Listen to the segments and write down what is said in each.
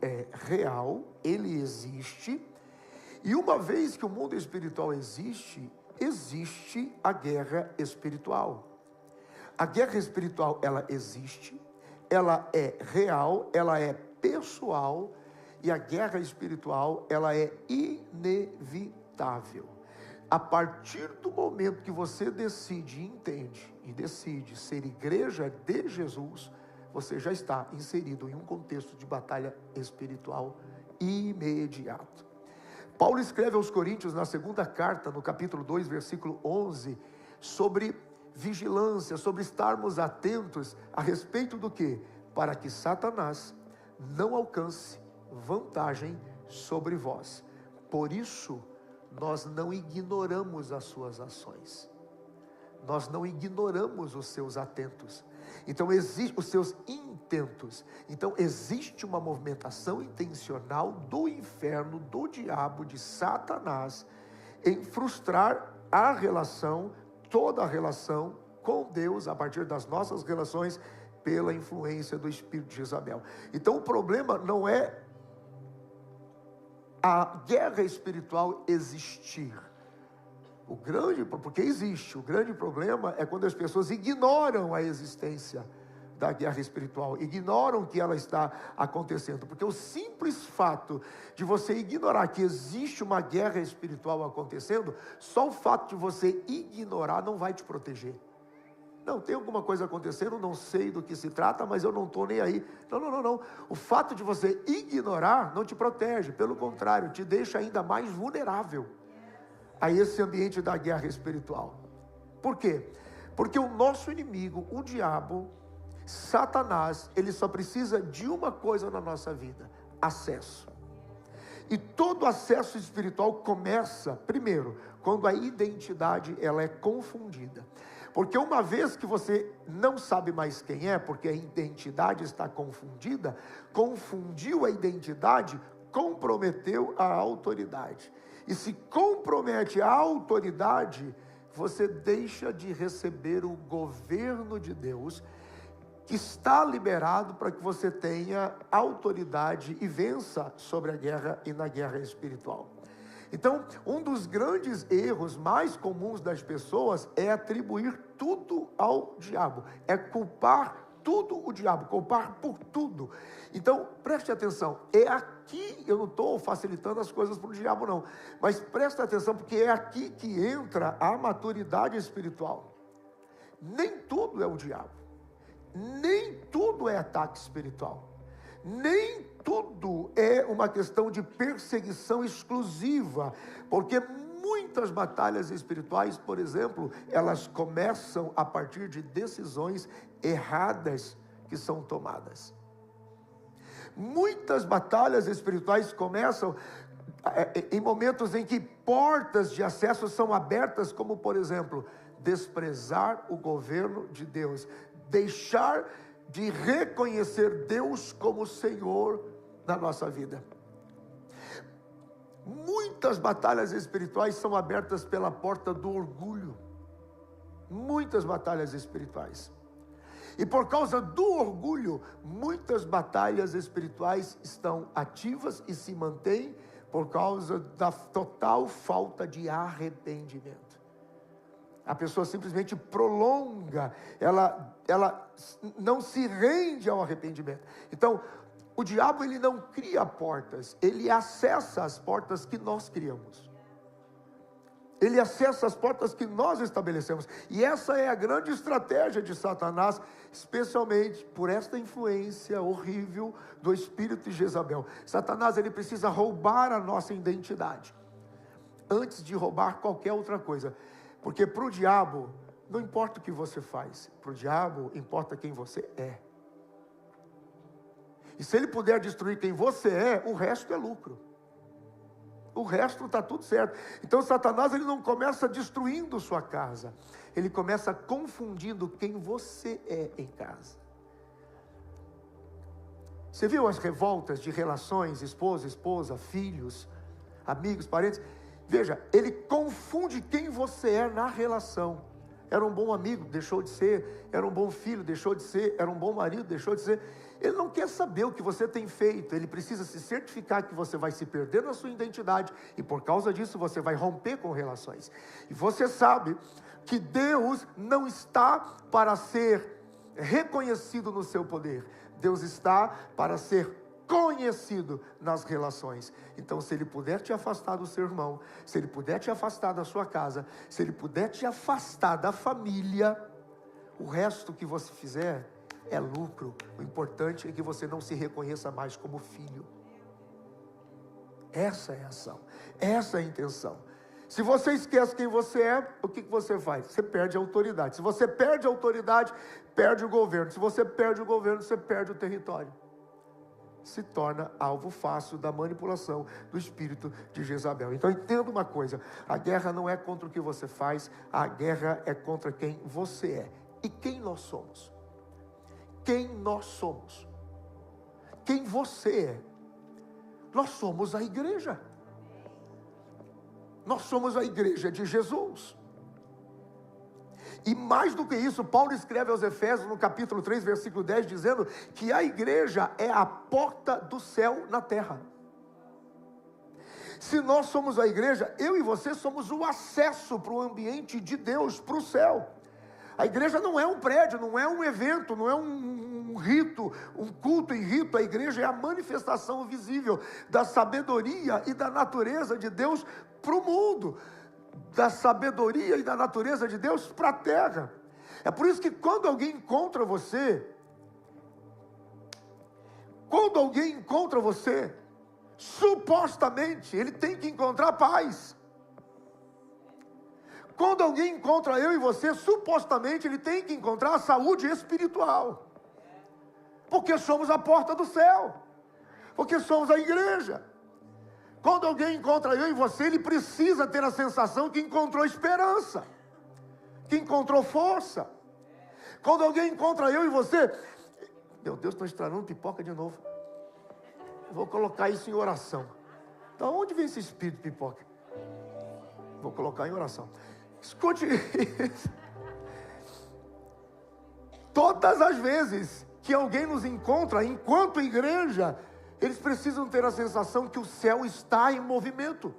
ele é real, ele existe, e uma vez que o mundo espiritual existe, existe a guerra espiritual. A guerra espiritual, ela existe, ela é real, ela é pessoal, e a guerra espiritual, ela é inevitável. A partir do momento que você decide, entende e decide ser igreja de Jesus, você já está inserido em um contexto de batalha espiritual imediato. Paulo escreve aos Coríntios na segunda carta, no capítulo 2, versículo 11, sobre vigilância, sobre estarmos atentos a respeito do quê? Para que Satanás não alcance vantagem sobre vós. Por isso, nós não ignoramos as suas ações. Nós não ignoramos os seus atentos. Então, os seus intentos. Então, existe uma movimentação intencional do inferno, do diabo, de Satanás, em frustrar a relação, toda a relação com Deus, a partir das nossas relações, pela influência do espírito de Jezabel. Então, o problema não é a guerra espiritual existir. Porque existe. O grande problema é quando as pessoas ignoram a existência da guerra espiritual, ignoram que ela está acontecendo, porque o simples fato de você ignorar que existe uma guerra espiritual acontecendo, só o fato de você ignorar não vai te proteger. Não, tem alguma coisa acontecendo, não sei do que se trata, mas eu não estou nem aí. Não. O fato de você ignorar não te protege, pelo contrário, te deixa ainda mais vulnerável a esse ambiente da guerra espiritual. Por quê? Porque o nosso inimigo, o diabo, Satanás, ele só precisa de uma coisa na nossa vida: acesso. E todo acesso espiritual começa, primeiro, quando a identidade ela é confundida. Porque uma vez que você não sabe mais quem é, porque a identidade está confundida, confundiu a identidade, comprometeu a autoridade. E se compromete a autoridade, você deixa de receber o governo de Deus, que está liberado para que você tenha autoridade e vença sobre a guerra e na guerra espiritual. Então, um dos grandes erros mais comuns das pessoas é atribuir tudo ao diabo, é culpar tudo o diabo, culpar por tudo. Então, preste atenção, é aqui, eu não estou facilitando as coisas para o diabo não, mas preste atenção, porque é aqui que entra a maturidade espiritual. Nem tudo é o diabo, nem tudo é ataque espiritual, nem tudo é uma questão de perseguição exclusiva, porque muitas batalhas espirituais, por exemplo, elas começam a partir de decisões erradas que são tomadas. Muitas batalhas espirituais começam em momentos em que portas de acesso são abertas, como por exemplo, desprezar o governo de Deus, deixar de reconhecer Deus como Senhor na nossa vida. Muitas batalhas espirituais são abertas pela porta do orgulho. Muitas batalhas espirituais. E por causa do orgulho, muitas batalhas espirituais estão ativas e se mantêm por causa da total falta de arrependimento. A pessoa simplesmente prolonga, ela não se rende ao arrependimento. Então, o diabo ele não cria portas, ele acessa as portas que nós criamos. Ele acessa as portas que nós estabelecemos. E essa é a grande estratégia de Satanás, especialmente por esta influência horrível do espírito de Jezabel. Satanás ele precisa roubar a nossa identidade, antes de roubar qualquer outra coisa. Porque para o diabo, não importa o que você faz, para o diabo importa quem você é. E se ele puder destruir quem você é, o resto é lucro. O resto está tudo certo. Então Satanás ele não começa destruindo sua casa, ele começa confundindo quem você é em casa. Você viu as revoltas de relações, esposa, filhos, amigos, parentes? Veja, ele confunde quem você é na relação. Era um bom amigo, deixou de ser. Era um bom filho, deixou de ser. Era um bom marido, deixou de ser. Ele não quer saber o que você tem feito, ele precisa se certificar que você vai se perder na sua identidade, e por causa disso você vai romper com relações. E você sabe que Deus não está para ser reconhecido no seu poder, Deus está para ser conhecido nas relações. Então, se Ele puder te afastar do seu irmão, se Ele puder te afastar da sua casa, se Ele puder te afastar da família, o resto que você fizer é lucro. O importante é que você não se reconheça mais como filho. Essa é a ação, essa é a intenção. Se você esquece quem você é, o que você faz? Você perde a autoridade. Se você perde a autoridade, perde o governo. Se você perde o governo, você perde o território. Se torna alvo fácil da manipulação do espírito de Jezabel. Então entenda uma coisa, a guerra não é contra o que você faz, a guerra é contra quem você é. E quem nós somos? Quem nós somos? Quem você é? Nós somos a igreja. Nós somos a igreja de Jesus. E mais do que isso, Paulo escreve aos Efésios, no capítulo 3, versículo 10, dizendo que a igreja é a porta do céu na terra. Se nós somos a igreja, eu e você somos o acesso para o ambiente de Deus, para o céu. A igreja não é um prédio, não é um evento, não é um rito, um culto em rito. A igreja é a manifestação visível da sabedoria e da natureza de Deus para o mundo, da sabedoria e da natureza de Deus para a terra. É por isso que quando alguém encontra você, supostamente ele tem que encontrar paz. Quando alguém encontra eu e você, supostamente ele tem que encontrar a saúde espiritual. Porque somos a porta do céu. Porque somos a igreja. Quando alguém encontra eu e você, ele precisa ter a sensação que encontrou esperança, que encontrou força. Quando alguém encontra eu e você, meu Deus, estou estragando pipoca de novo. Vou colocar isso em oração. Da onde vem esse espírito de pipoca? Vou colocar em oração. Escute isso. Todas as vezes que alguém nos encontra enquanto igreja, eles precisam ter a sensação que o céu está em movimento.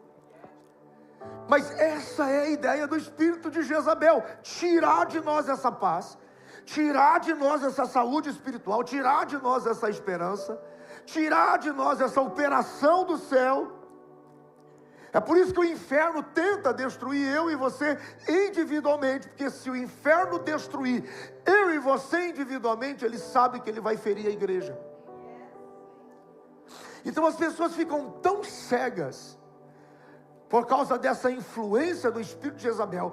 Mas essa é a ideia do espírito de Jezabel: tirar de nós essa paz, tirar de nós essa saúde espiritual, tirar de nós essa esperança, tirar de nós essa operação do céu. É por isso que o inferno tenta destruir eu e você individualmente, porque se o inferno destruir eu e você individualmente, ele sabe que ele vai ferir a igreja. Então as pessoas ficam tão cegas por causa dessa influência do espírito de Jezabel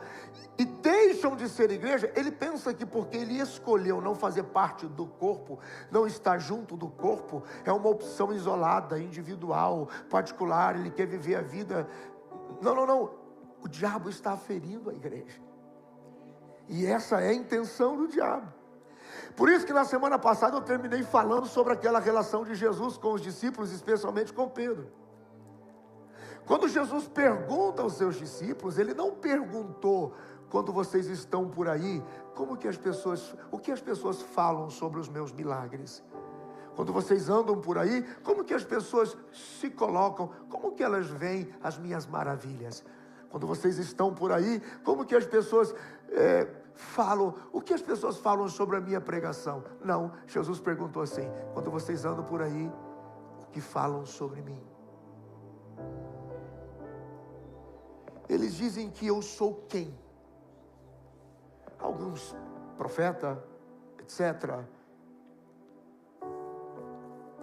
e deixam de ser igreja. Ele pensa que porque ele escolheu não fazer parte do corpo, não estar junto do corpo, é uma opção isolada, individual, particular, ele quer viver a vida. Não, o diabo está ferindo a igreja, e essa é a intenção do diabo. Por isso que na semana passada eu terminei falando sobre aquela relação de Jesus com os discípulos, especialmente com Pedro. Quando Jesus pergunta aos seus discípulos, ele não perguntou: quando vocês estão por aí, o que as pessoas falam sobre os meus milagres? Quando vocês andam por aí, como que as pessoas se colocam? Como que elas veem as minhas maravilhas? Quando vocês estão por aí, como que as pessoas falam? O que as pessoas falam sobre a minha pregação? Não, Jesus perguntou assim: quando vocês andam por aí, o que falam sobre mim? Eles dizem que eu sou quem? Alguns profeta, etc.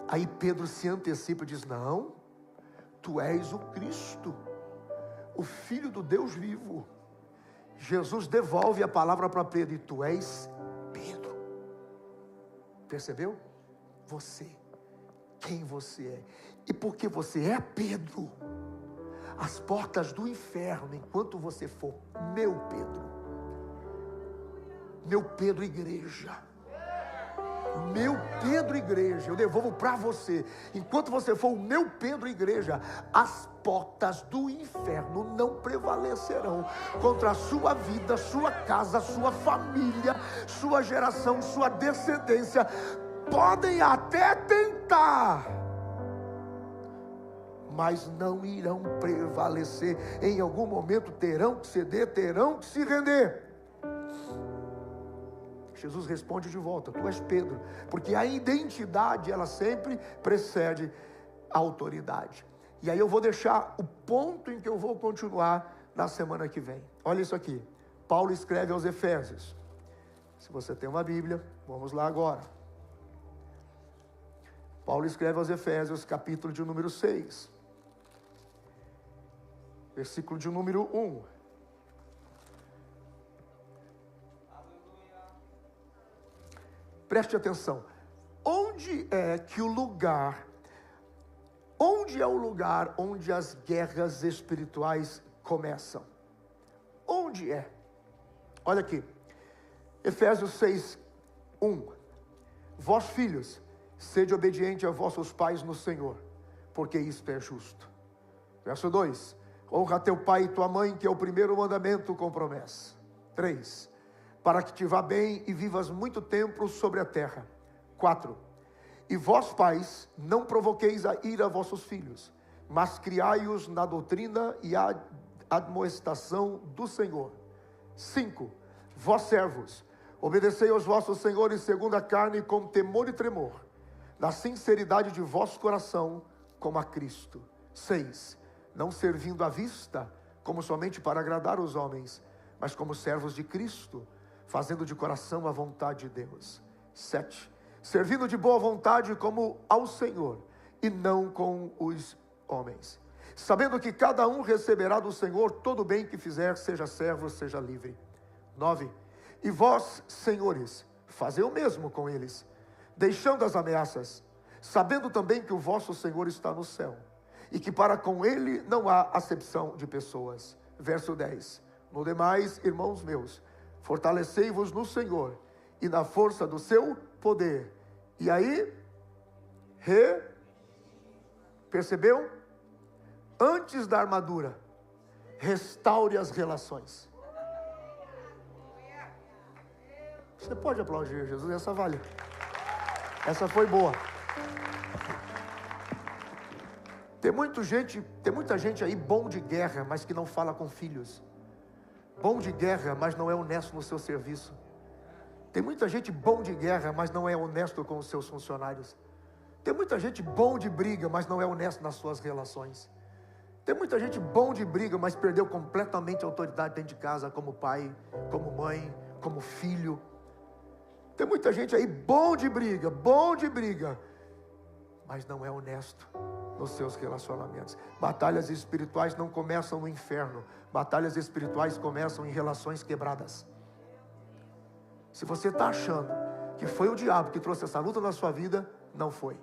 Aí Pedro se antecipa e diz: não, tu és o Cristo, o Filho do Deus vivo. Jesus devolve a palavra para Pedro: e tu és Pedro. Percebeu? Você, quem você é. E porque você é Pedro, as portas do inferno, enquanto você for meu Pedro igreja, eu devolvo para você, enquanto você for o meu Pedro igreja, as portas do inferno não prevalecerão contra a sua vida, sua casa, sua família, sua geração, sua descendência. podem até tentar, mas não irão prevalecer. Em algum momento terão que ceder, terão que se render. Jesus responde de volta: tu és Pedro, porque a identidade ela sempre precede a autoridade. E aí eu vou deixar o ponto em que eu vou continuar na semana que vem. Olha isso aqui. Paulo escreve aos Efésios. Se você tem uma Bíblia, vamos lá agora. Paulo escreve aos Efésios, capítulo de número 6. Versículo de número 1. Preste atenção. Onde é o lugar onde as guerras espirituais começam? Onde é? Olha aqui. Efésios 6, 1. Vós, filhos, sede obediente a vossos pais no Senhor, porque isto é justo. Verso 2. Honra teu pai e tua mãe, que é o primeiro mandamento com promessa. 3. Para que te vá bem e vivas muito tempo sobre a terra. 4. E vós, pais, não provoqueis a ira a vossos filhos, mas criai-os na doutrina e a admoestação do Senhor. 5. Vós, servos, obedecei aos vossos senhores segundo a carne, com temor e tremor, na sinceridade de vosso coração, como a Cristo. 6. Não servindo à vista, como somente para agradar os homens, mas como servos de Cristo, fazendo de coração a vontade de Deus. 7. Servindo de boa vontade como ao Senhor, e não com os homens, sabendo que cada um receberá do Senhor todo o bem que fizer, seja servo, seja livre. 9. E vós, senhores, fazei o mesmo com eles, deixando as ameaças, sabendo também que o vosso Senhor está no céu, e que para com ele não há acepção de pessoas. Verso 10. No demais, irmãos meus, fortalecei-vos no Senhor e na força do seu poder. E aí, percebeu? Antes da armadura, restaure as relações. Você pode aplaudir Jesus, essa vale. Essa foi boa. Tem muita gente aí bom de guerra, mas que não fala com filhos. Bom de guerra, mas não é honesto no seu serviço. Tem muita gente bom de guerra, mas não é honesto com os seus funcionários. Tem muita gente bom de briga, mas não é honesto nas suas relações. Tem muita gente bom de briga, mas perdeu completamente a autoridade dentro de casa, como pai, como mãe, como filho. Tem muita gente aí bom de briga, mas não é honesto nos seus relacionamentos. Batalhas espirituais não começam no inferno. Batalhas espirituais começam em relações quebradas. Se você está achando que foi o diabo que trouxe essa luta na sua vida, não foi.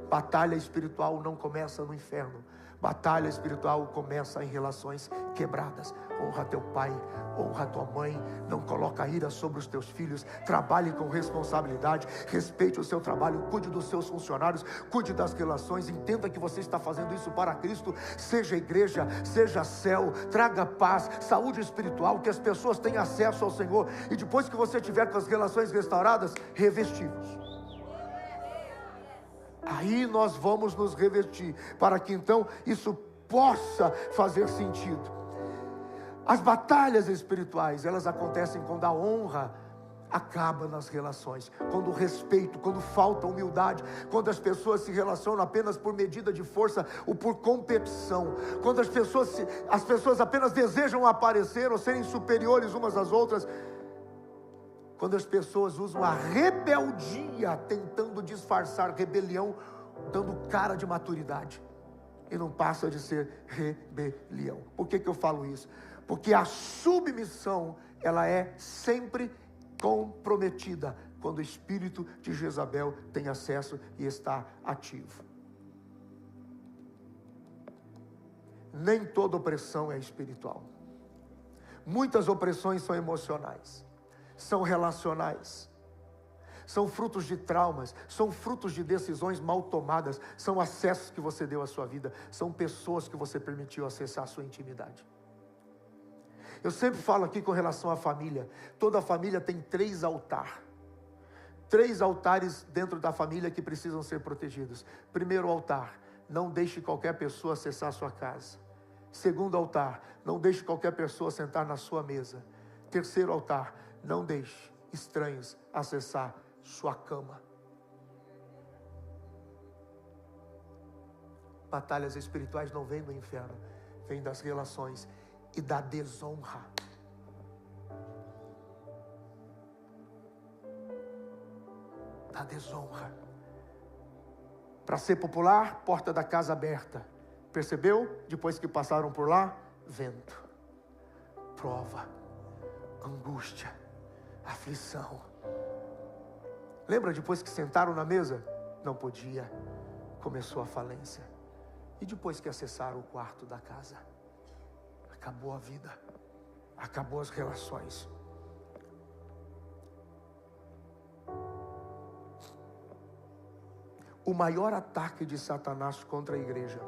Batalha espiritual não começa no inferno. Batalha espiritual começa em relações quebradas. Honra teu pai, honra tua mãe, não coloca ira sobre os teus filhos, trabalhe com responsabilidade, respeite o seu trabalho, cuide dos seus funcionários, cuide das relações, entenda que você está fazendo isso para Cristo. Seja igreja, seja céu, traga paz, saúde espiritual, que as pessoas tenham acesso ao Senhor, e depois que você tiver com as relações restauradas, revestivos. Aí nós vamos nos revestir, para que então isso possa fazer sentido. As batalhas espirituais, elas acontecem quando a honra acaba nas relações, quando o respeito, quando falta humildade, quando as pessoas se relacionam apenas por medida de força ou por competição, quando as pessoas apenas desejam aparecer ou serem superiores umas às outras, quando as pessoas usam a rebeldia tentando disfarçar rebelião, dando cara de maturidade, e não passa de ser rebelião. Por que eu falo isso? Porque a submissão, ela é sempre comprometida quando o espírito de Jezabel tem acesso e está ativo. Nem toda opressão é espiritual. Muitas opressões são emocionais, são relacionais, são frutos de traumas, são frutos de decisões mal tomadas, são acessos que você deu à sua vida, são pessoas que você permitiu acessar a sua intimidade. Eu sempre falo aqui com relação à família, toda família tem 3 altares, 3 altares dentro da família que precisam ser protegidos. Primeiro altar, não deixe qualquer pessoa acessar a sua casa. Segundo altar, não deixe qualquer pessoa sentar na sua mesa. Terceiro altar, não deixe estranhos acessar sua cama. Batalhas espirituais não vêm do inferno, vêm das relações e da desonra. Da desonra. Para ser popular, porta da casa aberta. Percebeu? Depois que passaram por lá, vento, prova, angústia, aflição. Lembra depois que sentaram na mesa? Não podia. Começou a falência. E depois que acessaram o quarto da casa, acabou a vida, acabou as relações. O maior ataque de Satanás contra a igreja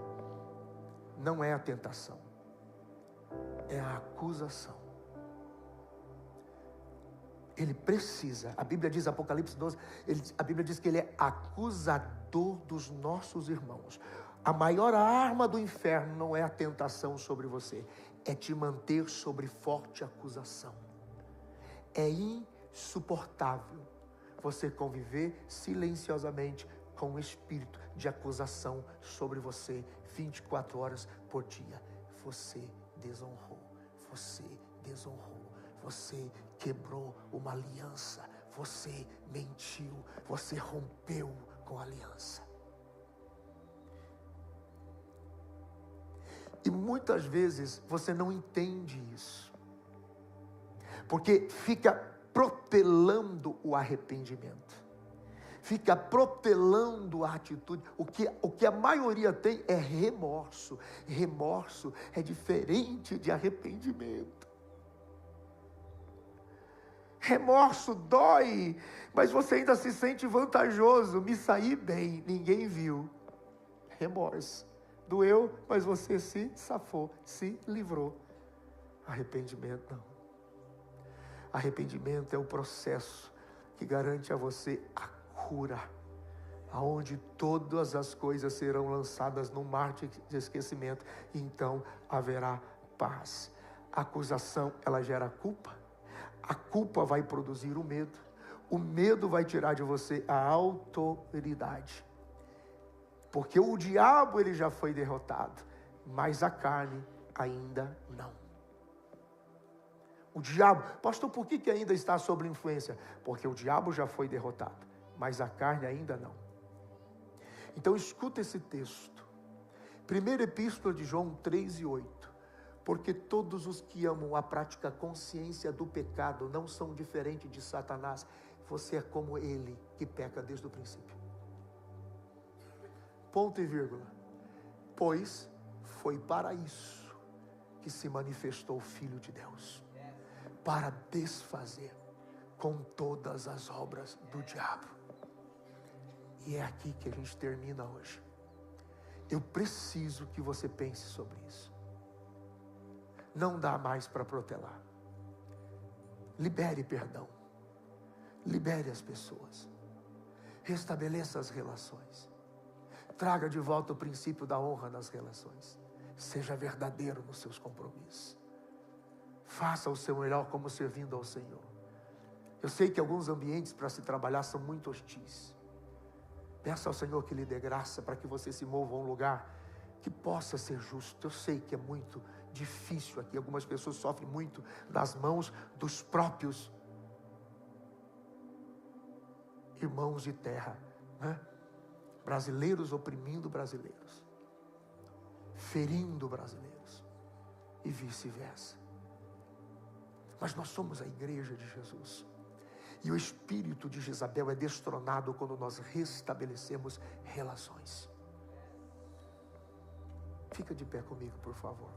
não é a tentação, é a acusação. Ele precisa, a Bíblia diz, Apocalipse 12, a Bíblia diz que ele é acusador dos nossos irmãos. A maior arma do inferno não é a tentação sobre você, é te manter sobre forte acusação. É insuportável você conviver silenciosamente com um espírito de acusação sobre você 24 horas por dia. Você desonrou, você quebrou uma aliança, você mentiu, você rompeu com a aliança. E muitas vezes você não entende isso, porque fica protelando o arrependimento, fica protelando a atitude. O que a maioria tem é remorso. Remorso é diferente de arrependimento. Remorso dói, mas você ainda se sente vantajoso. Me saí bem, ninguém viu. Remorso. Doeu, mas você se safou, se livrou. Arrependimento não. Arrependimento é o processo que garante a você a cura, aonde todas as coisas serão lançadas no mar de esquecimento, e então haverá paz. A acusação, ela gera culpa. A culpa vai produzir o medo vai tirar de você a autoridade. Porque o diabo ele já foi derrotado, mas a carne ainda não. O diabo, pastor, por que ainda está sob influência? Porque o diabo já foi derrotado, mas a carne ainda não. Então escuta esse texto. Primeira epístola de João 3:8. Porque todos os que amam a prática consciência do pecado não são diferentes de Satanás. Você é como ele, que peca desde o princípio. Ponto e vírgula. Pois foi para isso que se manifestou o Filho de Deus, para desfazer com todas as obras do diabo. E é aqui que a gente termina hoje. Eu preciso que você pense sobre isso. Não dá mais para protelar. Libere perdão. Libere as pessoas. Restabeleça as relações. Traga de volta o princípio da honra nas relações. Seja verdadeiro nos seus compromissos. Faça o seu melhor como servindo ao Senhor. Eu sei que alguns ambientes para se trabalhar são muito hostis. Peça ao Senhor que lhe dê graça para que você se mova a um lugar que possa ser justo. Eu sei que é muito difícil aqui. Algumas pessoas sofrem muito nas mãos dos próprios irmãos de terra, né? Brasileiros oprimindo brasileiros, ferindo brasileiros e vice-versa. Mas nós somos a igreja de Jesus. E o espírito de Jezabel é destronado quando nós restabelecemos relações. Fica de pé comigo, por favor.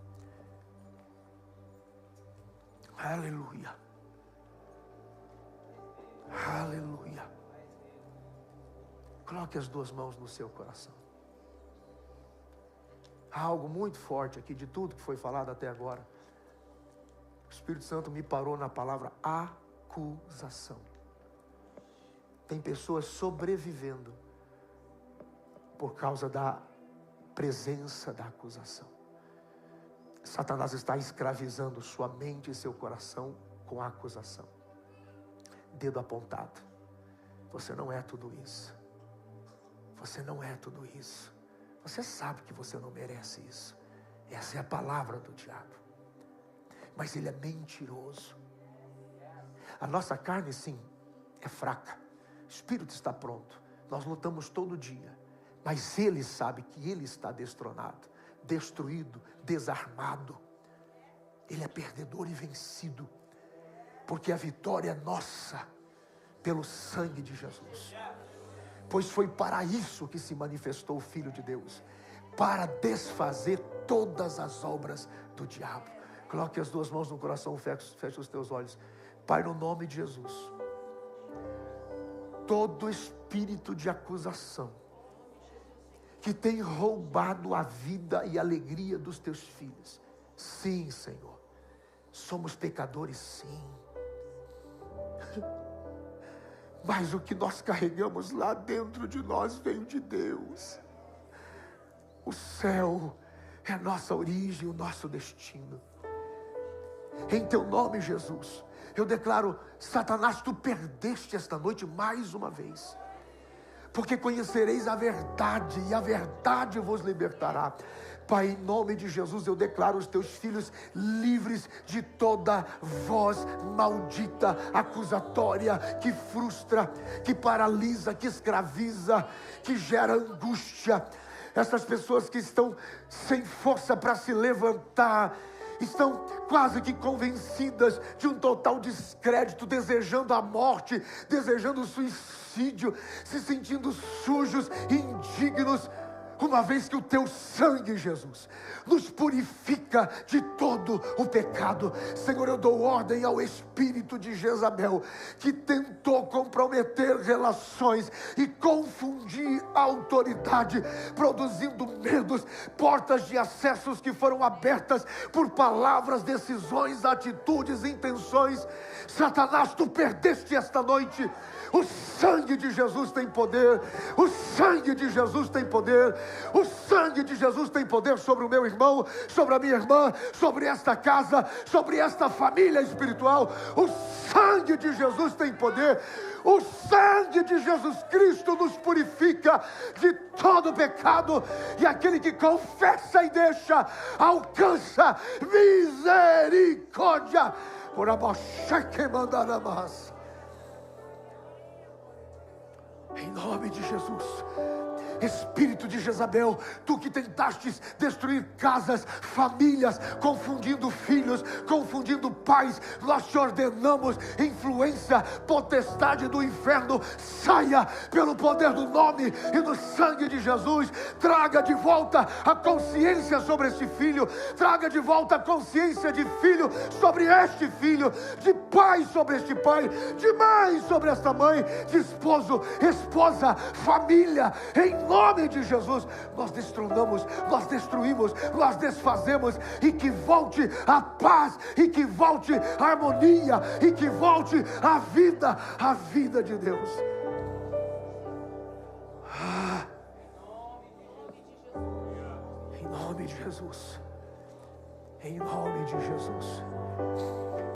Aleluia. Aleluia. Coloque as duas mãos no seu coração. Há algo muito forte aqui de tudo que foi falado até agora. O Espírito Santo me parou na palavra acusação. Tem pessoas sobrevivendo por causa da presença da acusação. Satanás está escravizando sua mente e seu coração com a acusação. Dedo apontado. Você não é tudo isso. Você não é tudo isso. Você sabe que você não merece isso. Essa é a palavra do diabo. Mas ele é mentiroso. A nossa carne, sim, é fraca. O espírito está pronto. Nós lutamos todo dia. Mas ele sabe que ele está destronado, destruído, desarmado. Ele é perdedor e vencido. Porque a vitória é nossa, pelo sangue de Jesus. Pois foi para isso que se manifestou o Filho de Deus, para desfazer todas as obras do diabo. Coloque as duas mãos no coração, feche os teus olhos. Pai, no nome de Jesus, todo espírito de acusação que tem roubado a vida e a alegria dos teus filhos. Sim, Senhor, somos pecadores, sim. Mas o que nós carregamos lá dentro de nós veio de Deus. O céu é a nossa origem, o nosso destino. Em teu nome, Jesus, eu declaro: Satanás, tu perdeste esta noite mais uma vez. Porque conhecereis a verdade, e a verdade vos libertará. Pai, em nome de Jesus, eu declaro os teus filhos livres de toda voz maldita, acusatória, que frustra, que paralisa, que escraviza, que gera angústia. Essas pessoas que estão sem força para se levantar, estão quase que convencidas de um total descrédito, desejando a morte, desejando o suicídio, se sentindo sujos, indignos, uma vez que o teu sangue, Jesus, nos purifica de todo o pecado. Senhor, eu dou ordem ao espírito de Jezabel, que tentou comprometer relações e confundir a autoridade, produzindo medos, portas de acessos que foram abertas por palavras, decisões, atitudes, intenções. Satanás, tu perdeste esta noite. O sangue de Jesus tem poder. O sangue de Jesus tem poder. O sangue de Jesus tem poder sobre o meu irmão, sobre a minha irmã, sobre esta casa, sobre esta família espiritual. O sangue de Jesus tem poder. O sangue de Jesus Cristo nos purifica de todo pecado. E aquele que confessa e deixa, alcança misericórdia. Por abaixeque mandaramas. Em nome de Jesus. Espírito de Jezabel, tu que tentastes destruir casas, famílias, confundindo filhos, confundindo pais, nós te ordenamos: influência, potestade do inferno, saia pelo poder do nome e do sangue de Jesus. Traga de volta a consciência sobre este filho, traga de volta a consciência de filho sobre este filho, de pai sobre este pai, de mãe sobre esta mãe, de esposo, esposa, família. Em nome de Jesus, nós destronamos, nós destruímos, nós desfazemos, e que volte a paz, e que volte a harmonia, e que volte a vida de Deus. Em nome de Jesus, em nome de Jesus.